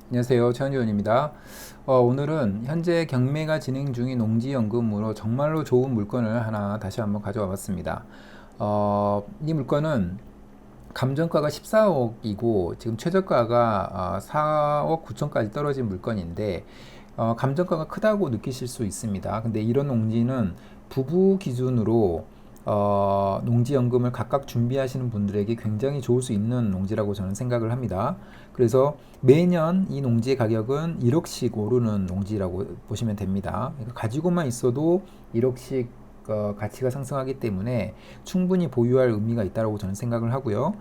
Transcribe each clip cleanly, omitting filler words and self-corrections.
안녕하세요. 최현지원입니다. 오늘은 현재 경매가 진행 중인 농지연금으로 정말로 좋은 물건을 하나 다시 한번 가져와 봤습니다. 이 물건은 감정가가 14억이고 지금 최저가가 4억 9천까지 떨어진 물건인데 감정가가 크다고 느끼실 수 있습니다. 근데 이런 농지는 부부 기준으로 농지연금을 각각 준비하시는 분들에게 굉장히 좋을 수 있는 농지라고 저는 생각을 합니다. 그래서 매년 이 농지의 가격은 1억씩 오르는 농지라고 보시면 됩니다. 그러니까 가지고만 있어도 1억씩 가치가 상승하기 때문에 충분히 보유할 의미가 있다고 저는 생각을 하고요.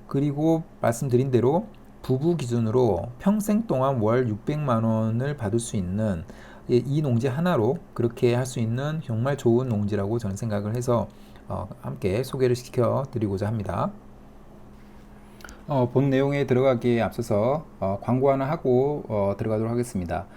그리고 말씀드린 대로 부부 기준으로 평생 동안 월 600만 원을 받을 수 있는 이 농지 하나로 그렇게 할 수 있는 정말 좋은 농지라고 저는 생각을 해서 함께 소개를 시켜 드리고자 합니다. 본 내용에 들어가기에 앞서서 광고 하나 하고 들어가도록 하겠습니다.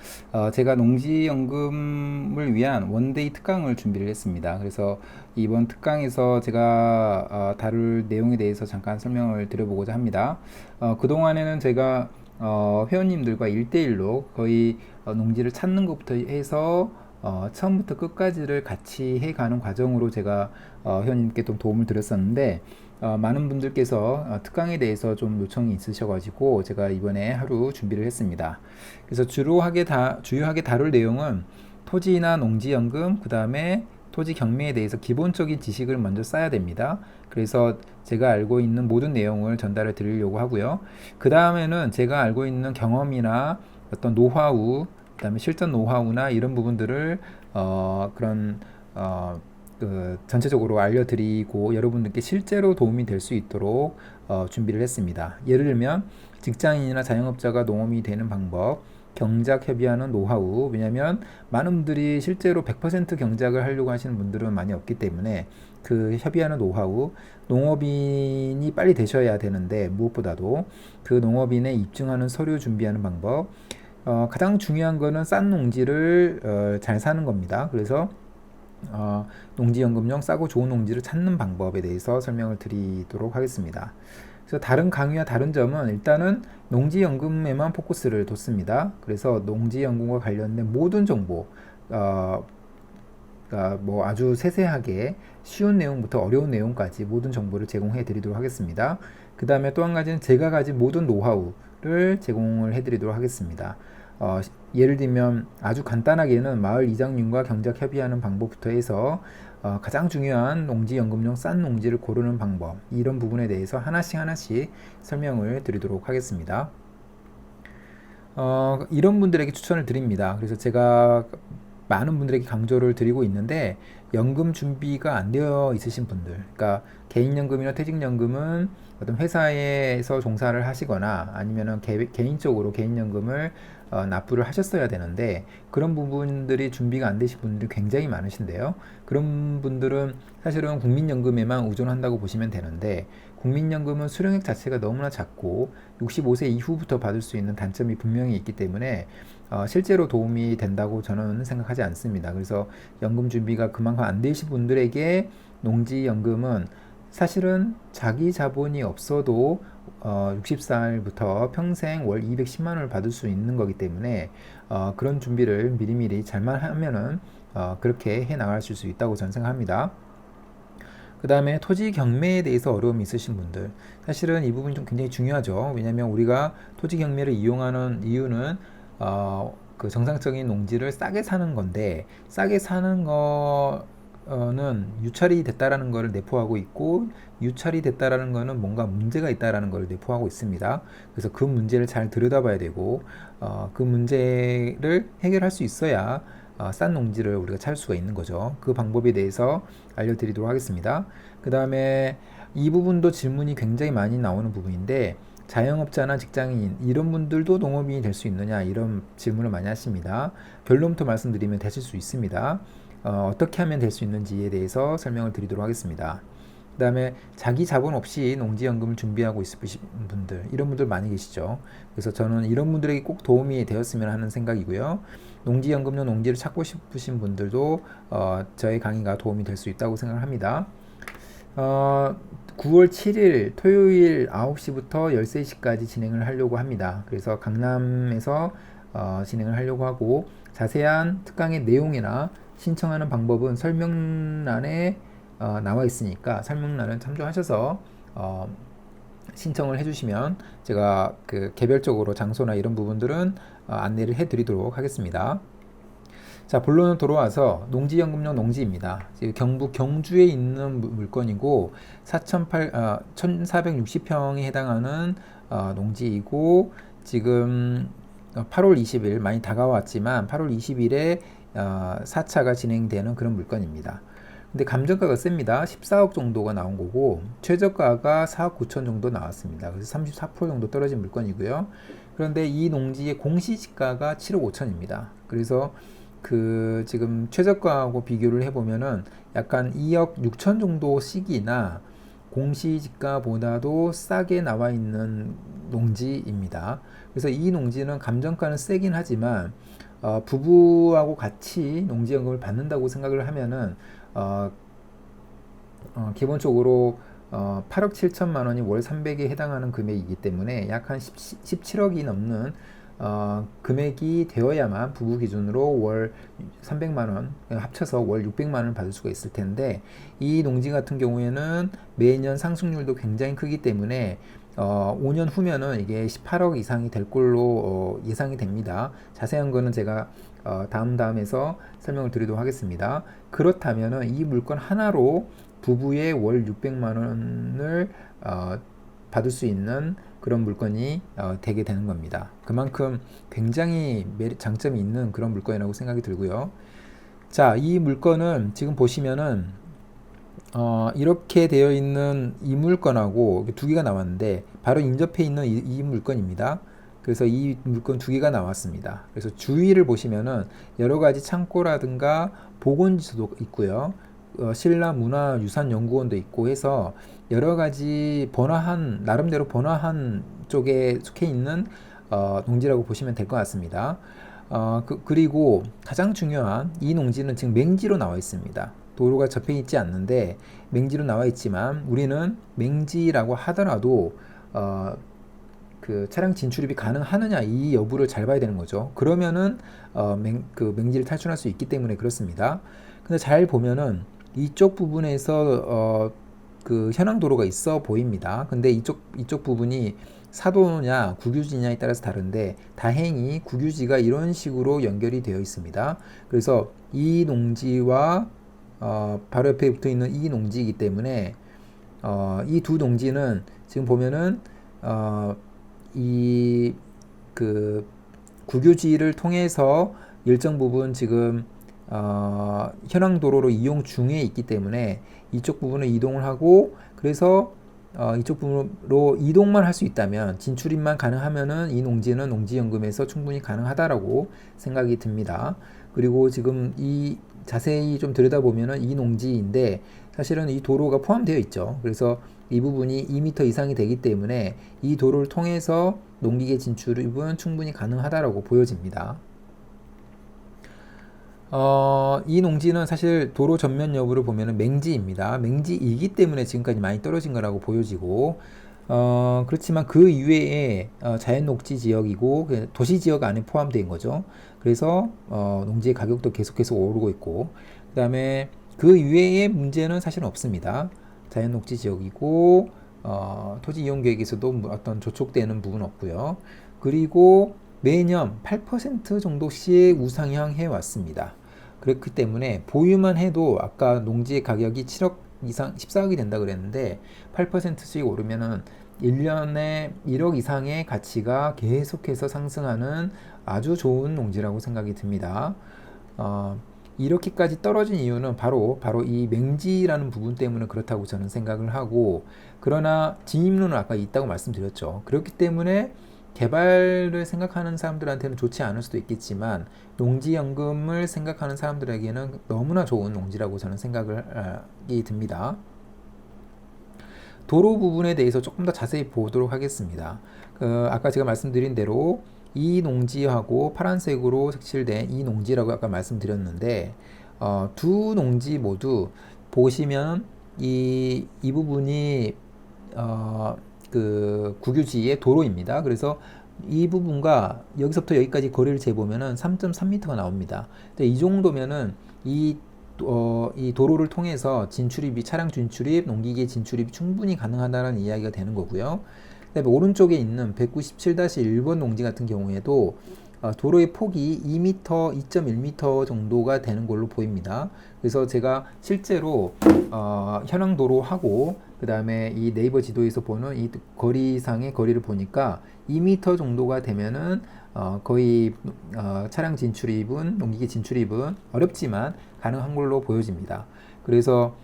제가 농지연금을 위한 원데이 특강을 준비를 했습니다. 그래서 이번 특강에서 제가 다룰 내용에 대해서 잠깐 설명을 드려보고자 합니다. 그동안에는 제가 회원님들과 1대1로 거의 농지를 찾는 것부터 해서 처음부터 끝까지를 같이 해가는 과정으로 제가 회원님께 좀 도움을 드렸었는데 많은 분들께서 특강에 대해서 좀 요청이 있으셔가지고 제가 이번에 하루 준비를 했습니다. 그래서 주요하게 다룰 내용은 토지나 농지연금, 그 다음에 토지 경매에 대해서 기본적인 지식을 먼저 쌓아야 됩니다. 그래서 제가 알고 있는 모든 내용을 전달해 드리려고 하고요. 그 다음에는 제가 알고 있는 경험이나 어떤 노하우, 그 다음에 실전 노하우나 이런 부분들을 그런 전체적으로 알려드리고 여러분들께 실제로 도움이 될 수 있도록 준비를 했습니다. 예를 들면 직장인이나 자영업자가 농업이 되는 방법, 경작 협의하는 노하우. 왜냐하면 많은 분들이 실제로 100% 경작을 하려고 하시는 분들은 많이 없기 때문에 그 협의하는 노하우, 농업인이 빨리 되셔야 되는데 무엇보다도 그 농업인의 입증하는 서류 준비하는 방법. 가장 중요한 거는 싼 농지를 잘 사는 겁니다. 그래서 농지연금용 싸고 좋은 농지를 찾는 방법에 대해서 설명을 드리도록 하겠습니다. 그래서 다른 강의와 다른 점은 일단은 농지연금에만 포커스를 뒀습니다. 그래서 농지연금과 관련된 모든 정보, 뭐 아주 세세하게 쉬운 내용부터 어려운 내용까지 모든 정보를 제공해 드리도록 하겠습니다. 그 다음에 또 한 가지는 제가 가진 모든 노하우를 제공을 해 드리도록 하겠습니다. 예를 들면 아주 간단하게는 마을 이장님과 경작 협의하는 방법부터 해서 가장 중요한 농지연금용 싼 농지를 고르는 방법, 이런 부분에 대해서 하나씩 설명을 드리도록 하겠습니다. 이런 분들에게 추천을 드립니다. 그래서 제가 많은 분들에게 강조를 드리고 있는데 연금 준비가 안 되어 있으신 분들, 그러니까 개인연금이나 퇴직연금은 어떤 회사에서 종사를 하시거나 아니면은 개인적으로 개인연금을 납부를 하셨어야 되는데 그런 부분들이 준비가 안 되신 분들이 굉장히 많으신데요. 그런 분들은 사실은 국민연금에만 의존한다고 보시면 되는데 국민연금은 수령액 자체가 너무나 작고 65세 이후부터 받을 수 있는 단점이 분명히 있기 때문에 실제로 도움이 된다고 저는 생각하지 않습니다. 그래서 연금 준비가 그만큼 안 되신 분들에게 농지연금은 사실은 자기 자본이 없어도 60살부터 평생 월 210만 원을 받을 수 있는 거기 때문에 그런 준비를 미리미리 잘만 하면은 그렇게 해 나가실 수 있다고 저는 생각합니다. 그 다음에 토지 경매에 대해서 어려움이 있으신 분들, 사실은 이 부분이 좀 굉장히 중요하죠. 왜냐하면 우리가 토지 경매를 이용하는 이유는 그 정상적인 농지를 싸게 사는 건데 싸게 사는 거는 유찰이 됐다라는 것을 내포하고 있고 유찰이 됐다라는 거는 뭔가 문제가 있다라는 것을 내포하고 있습니다. 그래서 그 문제를 잘 들여다봐야 되고 그 문제를 해결할 수 있어야 싼 농지를 우리가 찾을 수가 있는 거죠. 그 방법에 대해서 알려드리도록 하겠습니다. 그 다음에 이 부분도 질문이 굉장히 많이 나오는 부분인데 자영업자나 직장인 이런 분들도 농업인이 될 수 있느냐 이런 질문을 많이 하십니다. 결론부터 말씀드리면 되실 수 있습니다. 어떻게 하면 될 수 있는지에 대해서 설명을 드리도록 하겠습니다. 그 다음에 자기 자본 없이 농지연금을 준비하고 있으신 분들, 이런 분들 많이 계시죠. 그래서 저는 이런 분들에게 꼭 도움이 되었으면 하는 생각이고요. 농지연금용 농지를 찾고 싶으신 분들도 저의 강의가 도움이 될 수 있다고 생각합니다. 어, 9월 7일 토요일 9시부터 13시까지 진행을 하려고 합니다. 그래서 강남에서 진행을 하려고 하고, 자세한 특강의 내용이나 신청하는 방법은 설명란에 나와 있으니까 설명란을 참조하셔서 신청을 해주시면 제가 그 개별적으로 장소나 이런 부분들은 안내를 해드리도록 하겠습니다. 자, 본론으로 돌아와서 농지연금용 농지입니다. 경북 경주에 있는 물건이고 1460평에 해당하는 농지이고, 지금 8월 20일 많이 다가왔지만 8월 20일에 4차가 진행되는 그런 물건입니다. 근데 감정가가 셉니다. 14억 정도가 나온 거고 최저가가 4억 9천 정도 나왔습니다. 그래서 34% 정도 떨어진 물건이고요. 그런데 이 농지의 공시지가가 7억 5천입니다. 그래서 그 지금 최저가하고 비교를 해보면은 약간 2억 6천 정도씩이나 공시지가보다도 싸게 나와 있는 농지입니다. 그래서 이 농지는 감정가는 세긴 하지만 부부하고 같이 농지연금을 받는다고 생각을 하면은 기본적으로 8억 7천만 원이 월 300에 해당하는 금액이기 때문에 약 한 17억이 넘는 금액이 되어야만 부부 기준으로 월 300만 원 합쳐서 월 600만 원을 받을 수가 있을 텐데, 이 농지 같은 경우에는 매년 상승률도 굉장히 크기 때문에 5년 후면은 이게 18억 이상이 될 걸로 예상이 됩니다. 자세한 거는 제가 다음에서 설명을 드리도록 하겠습니다. 그렇다면은 이 물건 하나로 부부의 월 600만 원을 받을 수 있는 그런 물건이 되게 되는 겁니다. 그만큼 굉장히 장점이 있는 그런 물건이라고 생각이 들고요. 자, 이 물건은 지금 보시면은 이렇게 되어 있는 이 물건하고 두 개가 나왔는데 바로 인접해 있는 이 물건입니다. 그래서 이 물건 두 개가 나왔습니다. 그래서 주위를 보시면은 여러 가지 창고라든가 보건지도 있고요. 신라문화유산연구원도 있고 해서 여러 가지 나름대로 번화한 쪽에 속해 있는 농지라고 보시면 될 것 같습니다. 그리고 가장 중요한 이 농지는 지금 맹지로 나와 있습니다. 도로가 접해 있지 않는데 맹지로 나와 있지만 우리는 맹지라고 하더라도 그 차량 진출입이 가능하느냐 이 여부를 잘 봐야 되는 거죠. 그러면은 맹지를 탈출할 수 있기 때문에 그렇습니다. 근데 잘 보면은 이쪽 부분에서 그 현황 도로가 있어 보입니다. 근데 이쪽 부분이 사도냐 국유지냐에 따라서 다른데 다행히 국유지가 이런 식으로 연결이 되어 있습니다. 그래서 이 농지와 바로 옆에 붙어 있는 이 농지이기 때문에 이 두 농지는 지금 보면은 이 그 국유지를 통해서 일정 부분 지금 현황 도로로 이용 중에 있기 때문에 이쪽 부분을 이동을 하고, 그래서 이쪽 부분으로 이동만 할 수 있다면 진출입만 가능하면은 이 농지는 농지연금에서 충분히 가능하다라고 생각이 듭니다. 그리고 지금 이 자세히 좀 들여다보면은 이 농지인데 사실은 이 도로가 포함되어 있죠. 그래서 이 부분이 2m 이상이 되기 때문에 이 도로를 통해서 농기계 진출입은 충분히 가능하다라고 보여집니다. 이 농지는 사실 도로 전면 여부를 보면은 맹지입니다. 맹지이기 때문에 지금까지 많이 떨어진 거라고 보여지고, 그렇지만 그 이외에 자연 녹지 지역이고 도시 지역 안에 포함된 거죠. 그래서 농지의 가격도 계속해서 오르고 있고, 그 다음에 그 이외의 문제는 사실은 없습니다. 자연 녹지 지역이고 토지 이용 계획에서도 어떤 조촉되는 부분은 없고요. 그리고 매년 8% 정도씩 우상향해 왔습니다. 그렇기 때문에 보유만 해도 아까 농지의 가격이 7억 이상 14억이 된다 그랬는데 8%씩 오르면은 1년에 1억 이상의 가치가 계속해서 상승하는 아주 좋은 농지라고 생각이 듭니다. 이렇게까지 떨어진 이유는 바로 이 맹지라는 부분 때문에 그렇다고 저는 생각을 하고, 그러나 진입로는 아까 있다고 말씀드렸죠. 그렇기 때문에 개발을 생각하는 사람들한테는 좋지 않을 수도 있겠지만 농지연금을 생각하는 사람들에게는 너무나 좋은 농지라고 저는 생각이 듭니다. 도로 부분에 대해서 조금 더 자세히 보도록 하겠습니다. 아까 제가 말씀드린 대로 이 농지하고 파란색으로 색칠된 이 농지라고 아까 말씀드렸는데 두 농지 모두 보시면 이 부분이 그 국유지의 도로입니다. 그래서 이 부분과 여기서부터 여기까지 거리를 재보면은 3.3m가 나옵니다. 근데 이 정도면은 이 도로를 통해서 진출입이 차량 진출입, 농기계 진출입이 충분히 가능하다는 이야기가 되는 거고요. 그다음에 오른쪽에 있는 197-1번 농지 같은 경우에도 도로의 폭이 2m, 2.1m 정도가 되는 걸로 보입니다. 그래서 제가 실제로 현황 도로하고 그 다음에 이 네이버 지도에서 보는 이 거리상의 거리를 보니까 2m 정도가 되면은 거의 차량 진출입은 농기계 진출입은 어렵지만 가능한 걸로 보여집니다. 그래서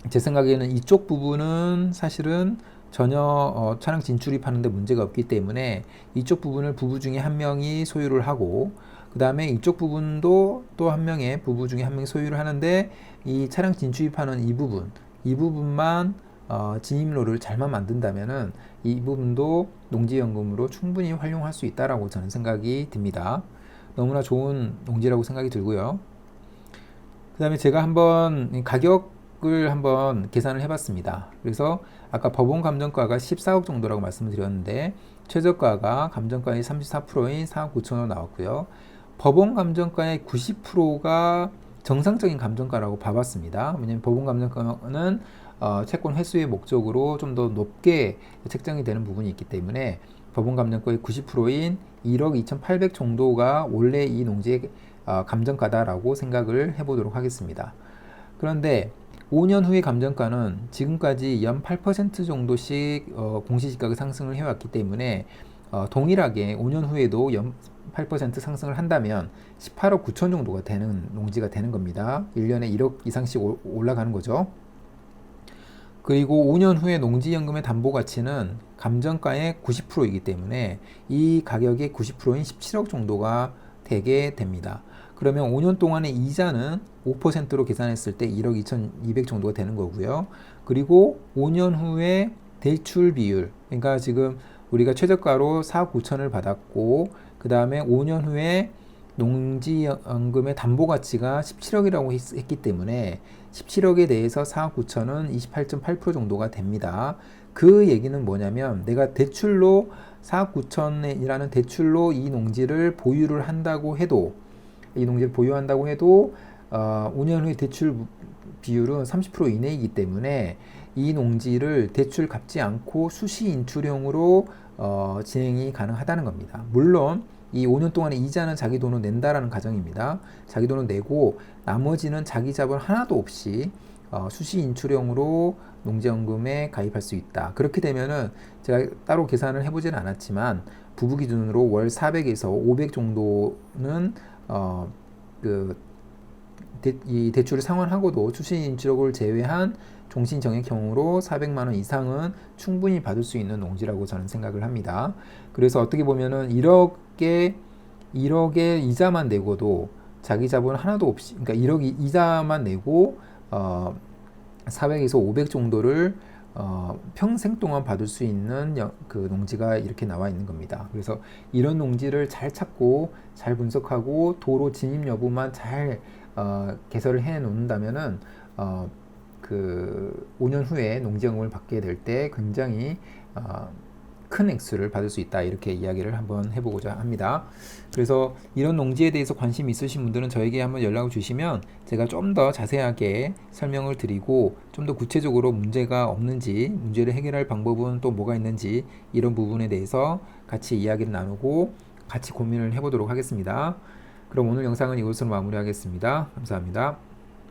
제 생각에는 이쪽 부분은 사실은 전혀 차량 진출입하는데 문제가 없기 때문에 이쪽 부분을 부부 중에 한 명이 소유를 하고 그 다음에 이쪽 부분도 또 한 명의 부부 중에 한 명이 소유를 하는데 이 차량 진출입하는 이 부분만 진입로를 잘만 만든다면은 이 부분도 농지연금으로 충분히 활용할 수 있다라고 저는 생각이 듭니다. 너무나 좋은 농지라고 생각이 들고요. 그 다음에 제가 한번 가격을 한번 계산을 해봤습니다. 그래서 아까 법원 감정가가 14억 정도라고 말씀을 드렸는데 최저가가 감정가의 34%인 4억 9천원 나왔고요. 법원 감정가의 90%가 정상적인 감정가라고 봐봤습니다. 왜냐하면 법원 감정가는 채권 회수의 목적으로 좀 더 높게 책정이 되는 부분이 있기 때문에 법원 감정가의 90%인 1억 2,800 정도가 원래 이 농지의 감정가다라고 생각을 해보도록 하겠습니다. 그런데 5년 후의 감정가는 지금까지 연 8% 정도씩 공시지가가 상승을 해왔기 때문에 동일하게 5년 후에도 연 8% 상승을 한다면 18억 9천 정도가 되는 농지가 되는 겁니다. 1년에 1억 이상씩 올라가는 거죠. 그리고 5년 후에 농지연금의 담보가치는 감정가의 90%이기 때문에 이 가격의 90%인 17억 정도가 되게 됩니다. 그러면 5년 동안의 이자는 5%로 계산했을 때 1억 2,200 정도가 되는 거고요. 그리고 5년 후에 대출 비율, 그러니까 지금 우리가 최저가로 4억 9천을 받았고 그 다음에 5년 후에 농지연금의 담보가치가 17억이라고 했기 때문에 17억에 대해서 4억 9천은 28.8% 정도가 됩니다. 그 얘기는 뭐냐면 내가 대출로 4억 9천이라는 대출로 이 농지를 보유를 한다고 해도 이 농지를 보유한다고 해도 5년 후에 대출 비율은 30% 이내이기 때문에 이 농지를 대출 갚지 않고 수시 인출형으로 진행이 가능하다는 겁니다. 물론 이 5년 동안의 이자는 자기 돈을 낸다라는 가정입니다. 자기 돈을 내고 나머지는 자기 자본 하나도 없이 수시 인출형으로 농지연금에 가입할 수 있다. 그렇게 되면은 제가 따로 계산을 해보지는 않았지만 부부 기준으로 월 400에서 500 정도는 이 대출을 상환하고도 수신인출을 제외한 종신정액형으로 400만 원 이상은 충분히 받을 수 있는 농지라고 저는 생각을 합니다. 그래서 어떻게 보면은 1억에 이자만 내고도 자기 자본 하나도 없이, 그러니까 1억 이자만 내고 400에서 500 정도를 평생 동안 받을 수 있는 그 농지가 이렇게 나와 있는 겁니다. 그래서 이런 농지를 잘 찾고 잘 분석하고 도로 진입 여부만 잘 개설을 해 놓는다면은 그 5년 후에 농지연금을 받게 될 때 굉장히 큰 액수를 받을 수 있다, 이렇게 이야기를 한번 해보고자 합니다. 그래서 이런 농지에 대해서 관심 있으신 분들은 저에게 한번 연락을 주시면 제가 좀 더 자세하게 설명을 드리고 좀 더 구체적으로 문제가 없는지, 문제를 해결할 방법은 또 뭐가 있는지, 이런 부분에 대해서 같이 이야기를 나누고 같이 고민을 해보도록 하겠습니다. 그럼 오늘 영상은 이것으로 마무리하겠습니다. 감사합니다.